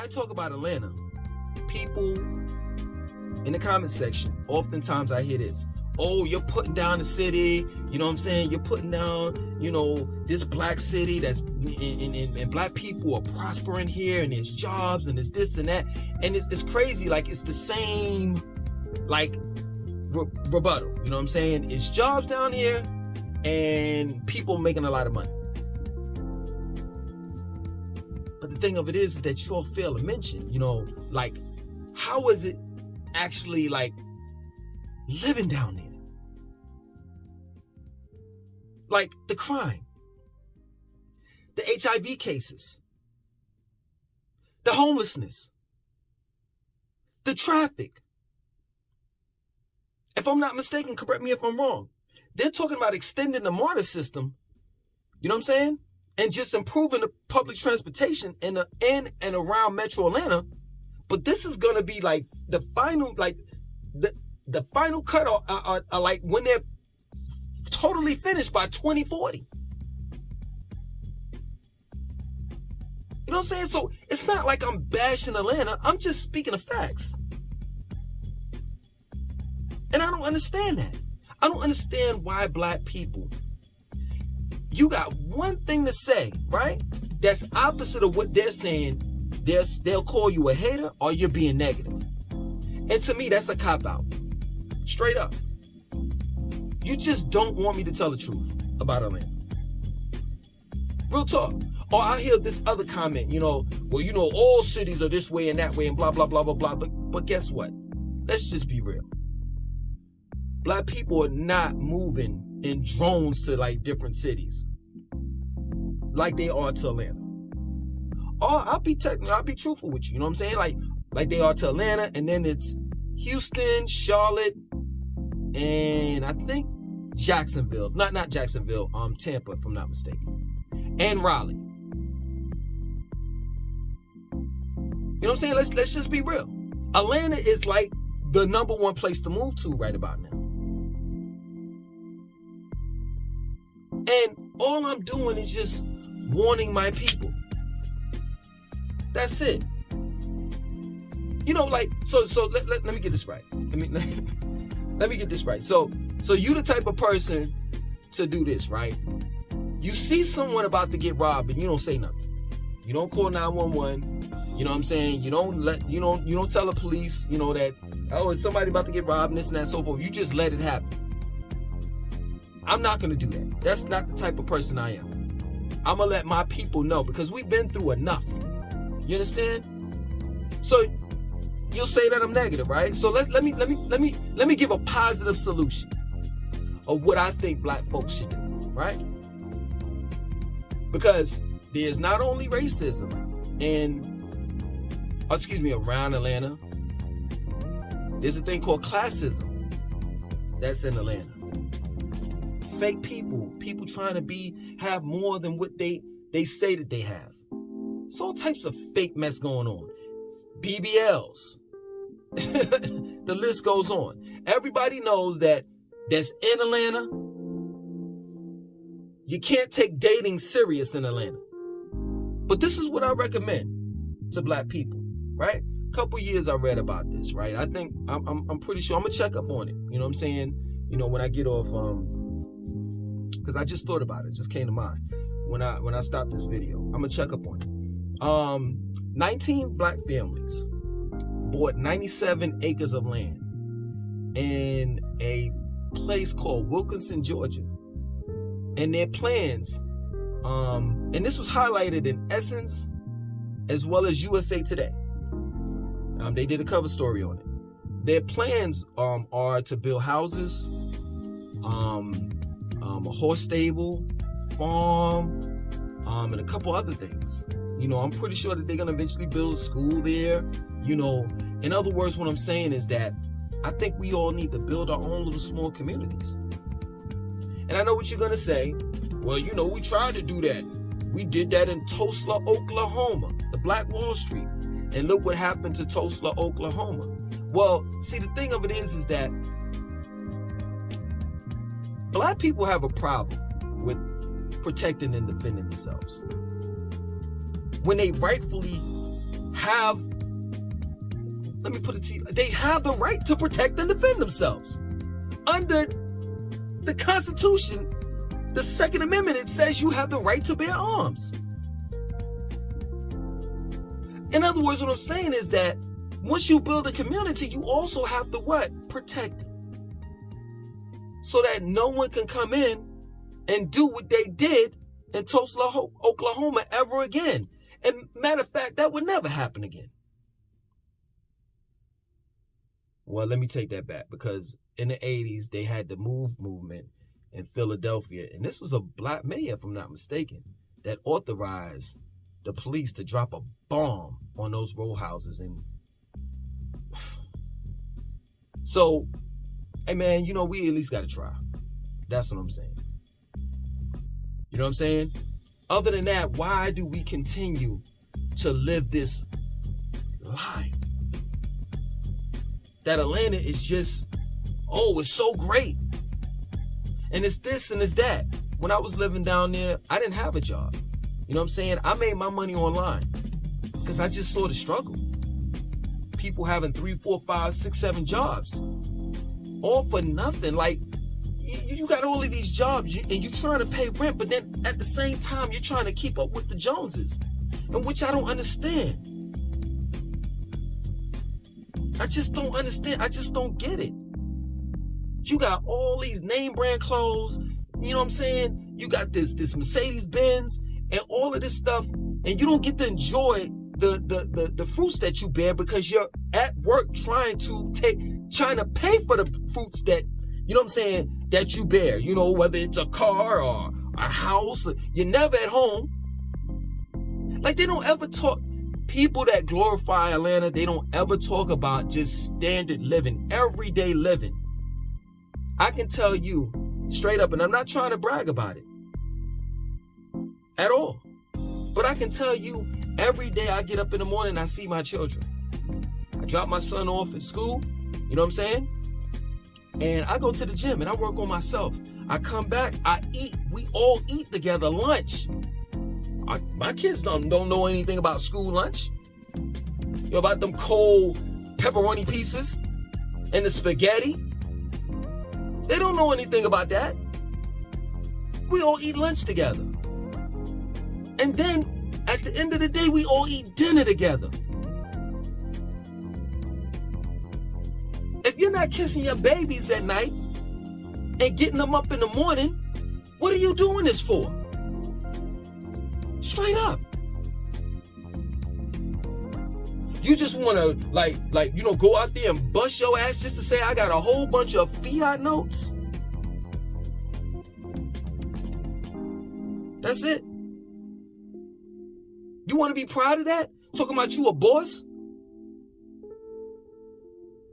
I talk about Atlanta, people in the comment section, oftentimes I hear this. Oh, you're putting down the city, you know what I'm saying? You're putting down, this black city that's, and black people are prospering here, and there's jobs, and there's this and that. And it's crazy, like, it's the same, like, rebuttal, you know what I'm saying? It's jobs down here, and people making a lot of money. But the thing of it is that you all fail to mention, like, how is it actually, like, living down there? Like, the crime, the HIV cases, the homelessness, the traffic. If I'm not mistaken, correct me if I'm wrong, they're talking about extending the MARTA system, you know what I'm saying? And just improving the public transportation in and around Metro Atlanta. But this is going to be like the final, like, the final cut are like when they're totally finished by 2040. You know what I'm saying? So it's not like I'm bashing Atlanta. I'm just speaking of facts. And I don't understand that. I don't understand why black people, you got one thing to say, right? That's opposite of what they're saying. They'll call you a hater or you're being negative. And to me, that's a cop-out. Straight up. You just don't want me to tell the truth about Atlanta. Real talk. Or I hear this other comment, well, all cities are this way and that way and blah, blah, blah, blah, blah. But guess what? Let's just be real. Black people are not moving in drones to, like, different cities like they are to Atlanta. Or I'll be truthful with you, you know what I'm saying? Like they are to Atlanta, and then it's Houston, Charlotte, and I think Jacksonville. Not Jacksonville, Tampa, if I'm not mistaken. And Raleigh. You know what I'm saying? Let's just be real. Atlanta is like the number one place to move to right about now. And all I'm doing is just warning my people. That's it. So let me get this right. Let me get this right. So you the type of person to do this, right? You see someone about to get robbed and you don't say nothing. You don't call 911. You know what I'm saying? You don't tell the police, that, it's somebody about to get robbed and this and that and so forth. You just let it happen. I'm not going to do that. That's not the type of person I am. I'm going to let my people know because we've been through enough. You understand? So you'll say that I'm negative, right? So let me give a positive solution of what I think black folks should do, right? Because there's not only racism around Atlanta. There's a thing called classism that's in Atlanta. Fake people trying to have more than what they say that they have. It's all types of fake mess going on. BBLs. The list goes on. Everybody knows that's in Atlanta. You can't take dating serious in Atlanta. But this is what I recommend to black people, right? A couple years I read about this, right? I think I'm pretty sure I'm gonna check up on it. You know what I'm saying? When I get off, because I just thought about it. It just came to mind when I stopped this video. I'm gonna check up on it. 19 black families bought 97 acres of land in a place called Wilkinson, Georgia. And their plans, and this was highlighted in Essence as well as USA Today. They did a cover story on it. Their plans are to build houses, a horse stable, farm, and a couple other things. I'm pretty sure that they're going to eventually build a school there. In other words, what I'm saying is that I think we all need to build our own little small communities. And I know what you're going to say. Well, we tried to do that. We did that in Tulsa, Oklahoma, the Black Wall Street. And look what happened to Tulsa, Oklahoma. Well, see, the thing of it is that black people have a problem with protecting and defending themselves when they rightfully have, let me put it to you, they have the right to protect and defend themselves. Under the Constitution, the Second Amendment, it says you have the right to bear arms. In other words, what I'm saying is that once you build a community, you also have to what? Protect it. So that no one can come in and do what they did in Tulsa, Oklahoma ever again. And matter of fact, that would never happen again. Well, let me take that back, because in the 80s, they had the MOVE movement in Philadelphia. And this was a black mayor, if I'm not mistaken, that authorized the police to drop a bomb on those row houses. And so, hey man, you know, we at least got to try. That's what I'm saying. You know what I'm saying? Other than that, why do we continue to live this lie that Atlanta is just, oh, it's so great, and it's this and it's that? When I was living down there, I didn't have a job. You know what I'm saying? I made my money online because I just saw the struggle. People having 3, 4, 5, 6, 7 jobs, all for nothing. Like, you got all of these jobs and you're trying to pay rent, but then at the same time, you're trying to keep up with the Joneses, and which I don't understand. I just don't understand. I just don't get it. You got all these name brand clothes, you know what I'm saying? You got this Mercedes Benz and all of this stuff, and you don't get to enjoy the fruits that you bear because you're at work trying to pay for the fruits that, you know what I'm saying, that you bear. You know, whether it's a car or a house, you're never at home. Like, they don't ever talk, people that glorify Atlanta, they don't ever talk about just standard living, everyday living. I can tell you straight up, and I'm not trying to brag about it at all, but I can tell you every day I get up in the morning, I see my children. I drop my son off at school, you know what I'm saying? And I go to the gym and I work on myself. I come back, I eat, we all eat together lunch. My kids don't know anything about school lunch. You know, about them cold pepperoni pieces and the spaghetti. They don't know anything about that. We all eat lunch together. And then at the end of the day, we all eat dinner together. If you're not kissing your babies at night and getting them up in the morning, what are you doing this for? Straight up. You just want to go out there and bust your ass just to say I got a whole bunch of fiat notes? That's it. You want to be proud of that? Talking about you a boss?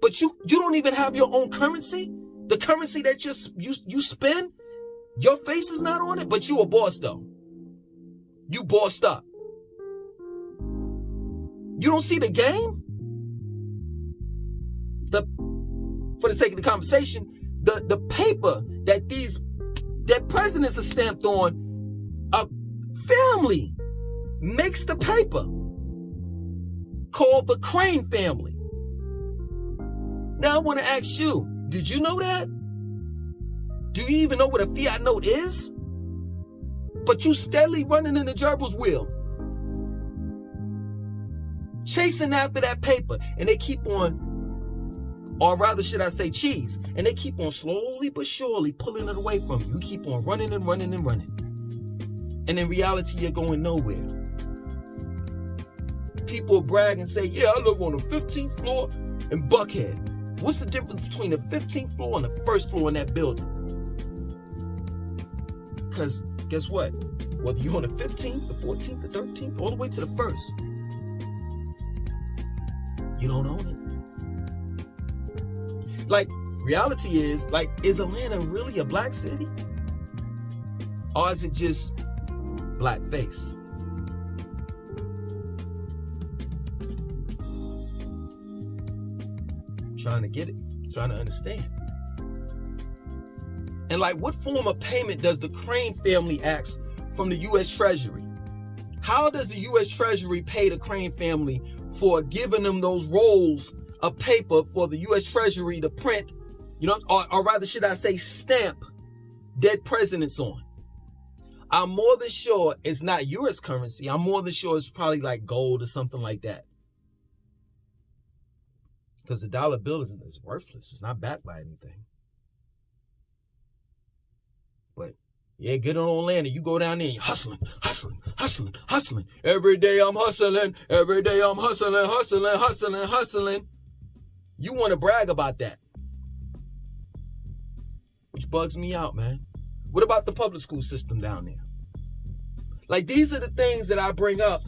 But you don't even have your own currency? The currency that you spend? Your face is not on it, but you a boss though. You bossed up. You don't see the game? For the sake of the conversation, the paper that presidents are stamped on, a family makes the paper called the Crane family. Now I want to ask you, did you know that? Do you even know what a fiat note is? But you steadily running in the gerbil's wheel, chasing after that paper, and they keep on, or rather should I say cheese, and they keep on slowly but surely pulling it away from you. You keep on running and running and running. And in reality, you're going nowhere. People brag and say, yeah, I live on the 15th floor in Buckhead. What's the difference between the 15th floor and the first floor in that building? Because guess what? Whether you're on the 15th, the 14th, the 13th, all the way to the first, you don't own it. Like, reality is, is Atlanta really a black city? Or is it just blackface? Trying to get it, trying to understand. And what form of payment does the Crane family ask from the US Treasury? How does the US Treasury pay the Crane family for giving them those rolls of paper for the US Treasury to print, or rather should I say stamp dead presidents on. I'm more than sure it's not US currency. I'm more than sure it's probably like gold or something like that. Because the dollar bill is worthless. It's not backed by anything. But yeah, get on land and you go down there and you're hustling. Every day I'm hustling. You want to brag about that. Which bugs me out, man. What about the public school system down there? Like, these are the things that I bring up.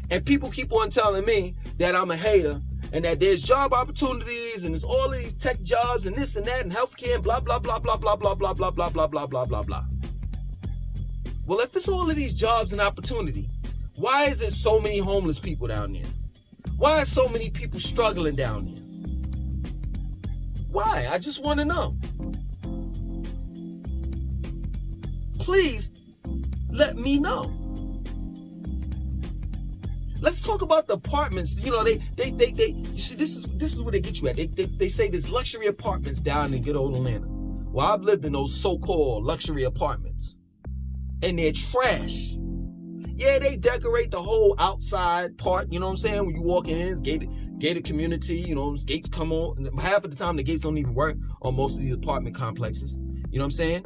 And people keep on telling me that I'm a hater and that there's job opportunities and there's all of these tech jobs and this and that and healthcare and blah, blah, blah, blah, blah, blah, blah, blah, blah, blah, blah, blah, blah, blah. Well, if it's all of these jobs and opportunity, why is there so many homeless people down there? Why are so many people struggling down there? Why? I just want to know. Please let me know. Let's talk about the apartments. You see, this is where they get you at. They say there's luxury apartments down in good old Atlanta. Well, I've lived in those so-called luxury apartments. And they're trash. Yeah, they decorate the whole outside part, you know what I'm saying? When you walk in, it's gated community, gates come on. Half of the time, the gates don't even work on most of these apartment complexes. You know what I'm saying?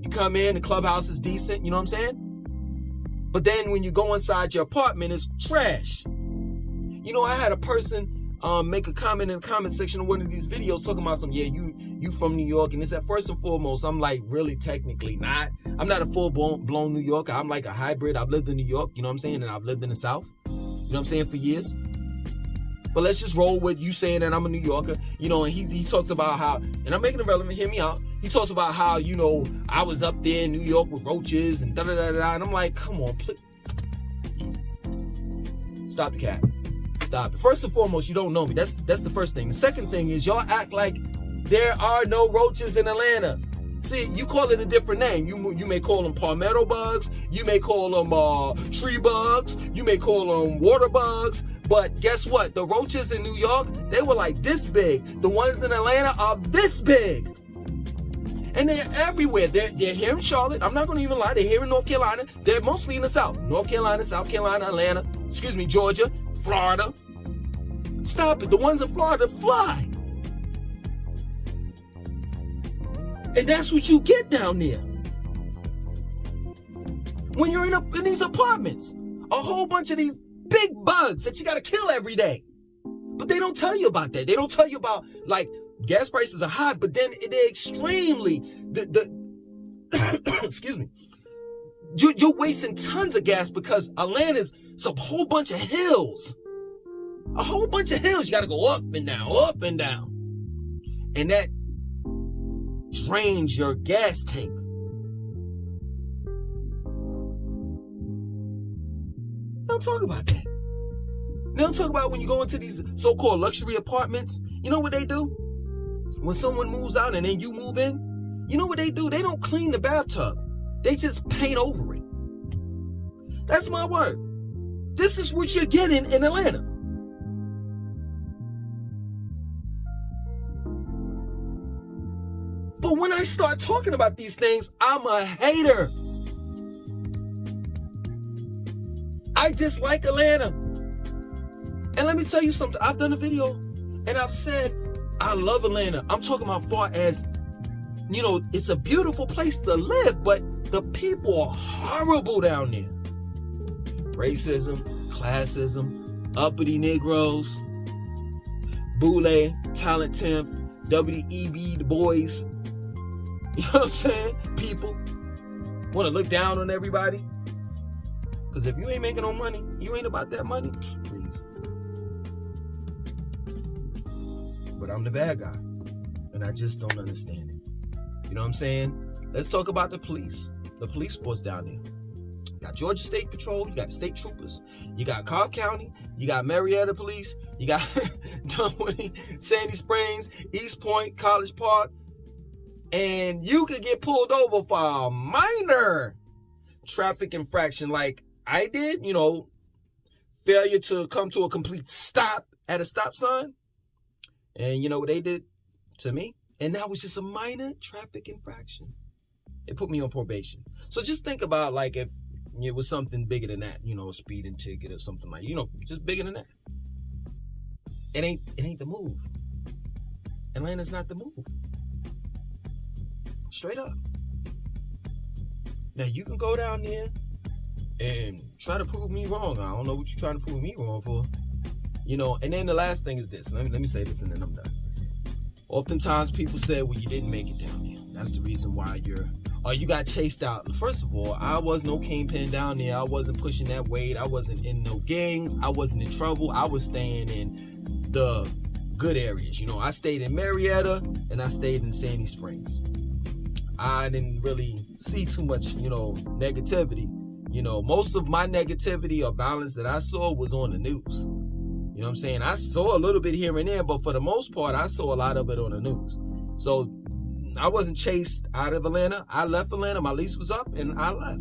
You come in, the clubhouse is decent, you know what I'm saying? But then when you go inside your apartment, it's trash. I had a person make a comment in the comment section of one of these videos talking about you from New York. And it's at first and foremost, I'm like, really technically not. I'm not a full-blown New Yorker. I'm like a hybrid. I've lived in New York, you know what I'm saying? And I've lived in the South, you know what I'm saying, for years. But let's just roll with you saying that I'm a New Yorker, and he talks about how, and I'm making it relevant, hear me out. He talks about how, I was up there in New York with roaches and da-da-da-da. And I'm like, come on, please. Stop the cat. Stop it. First and foremost, you don't know me. That's the first thing. The second thing is y'all act like there are no roaches in Atlanta. See, you call it a different name. You may call them palmetto bugs. You may call them tree bugs. You may call them water bugs. But guess what? The roaches in New York, they were like this big. The ones in Atlanta are this big. And they're everywhere. They're here in Charlotte. I'm not going to even lie. They're here in North Carolina. They're mostly in the South. North Carolina, South Carolina, Atlanta, Georgia, Florida. Stop it. The ones in Florida fly. And that's what you get down there. When you're in these apartments. A whole bunch of these big bugs that you got to kill every day. But they don't tell you about that. They don't tell you about, like, gas prices are high, but then they're extremely, excuse me, you're wasting tons of gas because Atlanta's a whole bunch of hills. A whole bunch of hills. You got to go up and down, up and down. And that drains your gas tank. They don't talk about that. They don't talk about when you go into these so-called luxury apartments. You know what they do? When someone moves out and then you move in, you know what they do? They don't clean the bathtub. They just paint over it. That's my word. This is what you're getting in Atlanta. But when I start talking about these things, I'm a hater. I dislike Atlanta. And let me tell you something. I've done a video and I've said, I love Atlanta. I'm talking about far as, it's a beautiful place to live, but the people are horrible down there. Racism, classism, uppity Negroes, Boule, Talent Temp, WEB, the boys. You know what I'm saying? People want to look down on everybody. Because if you ain't making no money, you ain't about that money, please. But I'm the bad guy. And I just don't understand it. You know what I'm saying? Let's talk about the police force down there. You got Georgia State Patrol, you got state troopers, you got Cobb County, you got Marietta Police, you got Dunwoody, Sandy Springs, East Point, College Park, and you could get pulled over for a minor traffic infraction like I did, failure to come to a complete stop at a stop sign. And you know what they did to me? And that was just a minor traffic infraction. It put me on probation. So just think about like if it was something bigger than that, you know, a speeding ticket or something like, you know, just bigger than that. It ain't the move. Atlanta's not the move. Straight up. Now you can go down there and try to prove me wrong. I don't know what you're trying to prove me wrong for. You know, and then the last thing is this. Let me say this and then I'm done. Oftentimes people say, well, you didn't make it down there. That's the reason why you got chased out. First of all, I was no kingpin down there. I wasn't pushing that weight. I wasn't in no gangs. I wasn't in trouble. I was staying in the good areas. You know, I stayed in Marietta and I stayed in Sandy Springs. I didn't really see too much, you know, negativity. You know, most of my negativity or violence that I saw was on the news. You know what I'm saying? I saw a little bit here and there, but for the most part, I saw a lot of it on the news. So I wasn't chased out of Atlanta. I left Atlanta. My lease was up and I left.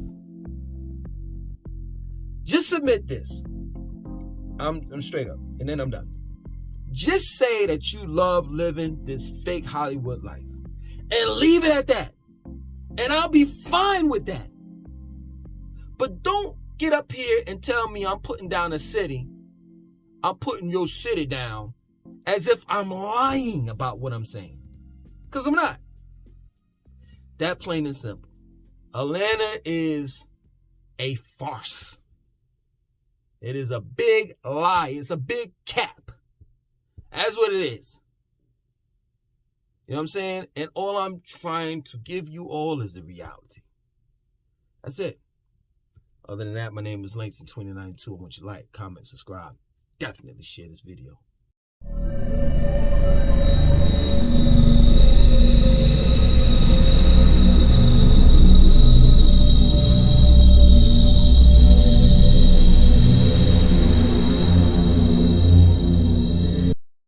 Just admit this. I'm straight up and then I'm done. Just say that you love living this fake Hollywood life and leave it at that. And I'll be fine with that. But don't get up here and tell me I'm putting down a city. I'm putting your city down as if I'm lying about what I'm saying. Because I'm not. That plain and simple. Atlanta is a farce. It is a big lie. It's a big cap. That's what it is. You know what I'm saying? And all I'm trying to give you all is the reality. That's it. Other than that, my name is Langston2092. I want you to like, comment, subscribe. Definitely share this video.